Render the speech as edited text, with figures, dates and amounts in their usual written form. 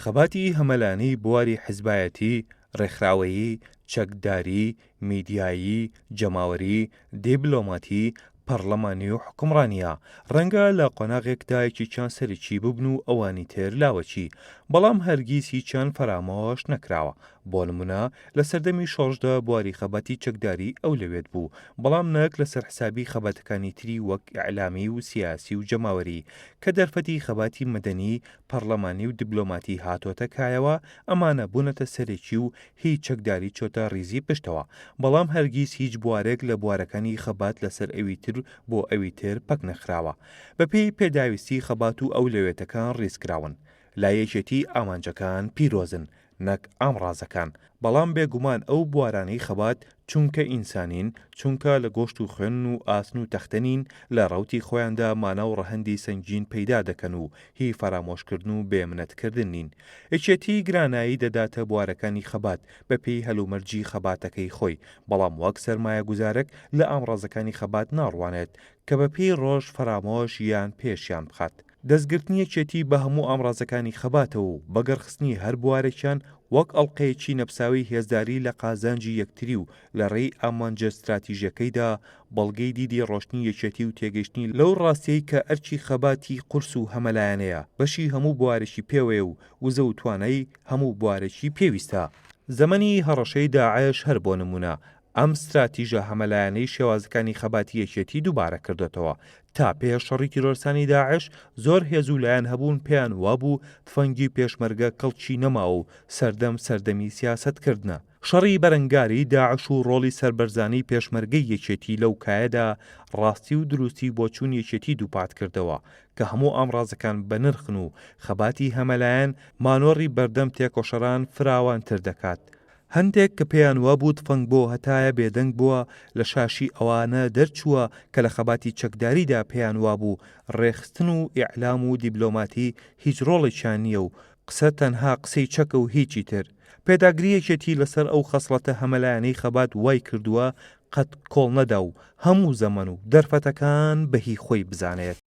خەباتی هەمەلانی بواری حیزبایەتی، ڕێکخراوەیی، چەکداری، میدیایی، جەماوەری، دیبلۆماتی، پەرلەمانی و حکومڕانیە. ڕەنگە لە قۆناغێکدا یەکێکیان سەرکی ببن و ئەوانی تر لاوەچی، بەڵام هەرگیز هیچیان فەرامۆش نەکراوە. بۆ نمونە لە سەردەمی شۆڕشدا بواری خەباتی چەکداری ئەو لەوێت بوو، بەڵام نەک لەسەر حسابی خەباتەکانی تری وەک ئیعلامی و سیاسی و جەماوەری کە دەرفەتی خەباتی مەدەنی، پەرلەمانی و دیبلۆماتی هاتۆتە کایەوە. ئەمانە بوونەتە سەرێکی و هیچ چەکداری چۆتە ڕیزی پشتەوە، بەڵام هەرگیز هیچ بوارێک لە بوارەکانی خەبات لەسەر ئەوی تر بۆ ئەوی تر پەک نەخراوە. بەپێی پێداویستی خەبات و ئەو لەوێتەکان ڕیزکراون. لایەکێتی ئامانجەکان پیرۆزن نەک ئامڕازەکان، بەڵام بێگومان ئەو بوارانەی خەبات چونکە ئینسانین، چونکە لە گۆشت و خوێن و ئاسن و تەختەنین، لە ڕەوتی خۆیاندا مانە و ڕەهەندی سەنگین پەیدا دەکەن و هی فەرامۆشکردن و بێمنەتکردن نین. یەکێتی گرانایی دەداتە بوارەکانی خەبات بەپێی هەلومەرجی خەباتەکەی خۆی، بەڵام وەک سەرمایە گوزارێک لە ئامڕازەکانی خەبات ناڕوانێت کە بەپێی ڕۆژ فەرامۆش یان پێشیان بخات. دەستگرتنی یەکێتی بە هەموو ئامڕازەکانی خەباتە و بەگەڕخستنی هەر بوارێکیان وەک ئەڵقەیەکی نەفساوی هێزداری لە قازانجی یەکتری و لە ڕێی ئامانجە استراتیژیەکەیدا بەڵگەی دیدی ڕۆشنی یەکێتی و تێگەیشتنی لەو ڕاستیەی کە ئەرچی خەباتی قورس و هەمەلایەنەیە بەشی هەموو بوارێکی پێوەیە و وزە و توانای هەموو بوارێکی پێویستە. زەمەنی هەڕەشەی داعش هەر بۆ نمونە ئەم استراتیژە هەمەلایەنەی شێوازەکانی خەباتی یەکێتی دووبارە کردێتەوە. تا پێش شەڕی تیرۆرسانی داعش زۆر هێز و لایەن هەبوون پێیان وابوو تفەنگی پێشمەرگە کەڵکی نەماوە و سەردەمی سیاسەتکردنە. شەڕی بەرەنگاری داعش و ڕۆڵی سەربەرزانی پێشمەرگەی یەکێتی لەو کایەدا ڕاستی و دروستی بۆ چوون یەکێتی دووپات کردەوە کە هەموو ئامڕازەکان بەنرخن و خەباتی هەمەلایەن مانۆڕی بەردەم تێکۆشەران فراوانتر دەکات. هەندێک کە پێیان وابوو تفەنگ بۆ هەتایە بێدەنگ بووە لە شاشی ئەوانە دەرچووە کە لە خەباتی چەکداریدا پێیان وابوو ڕێخستن و ئیعلام و دیبلۆماتی هیچ ڕۆڵێکیان نییە و قسە تەنها قسەی چەکە و هیچی تر. پێداگریەکێتی لەسەر ئەو خەسڵەتە هەمەلایەنەی خەبات وای کردووە قەت کۆڵ نەدا و هەموو زەمن و دەرفەتەکان بەهی خۆی بزانێت.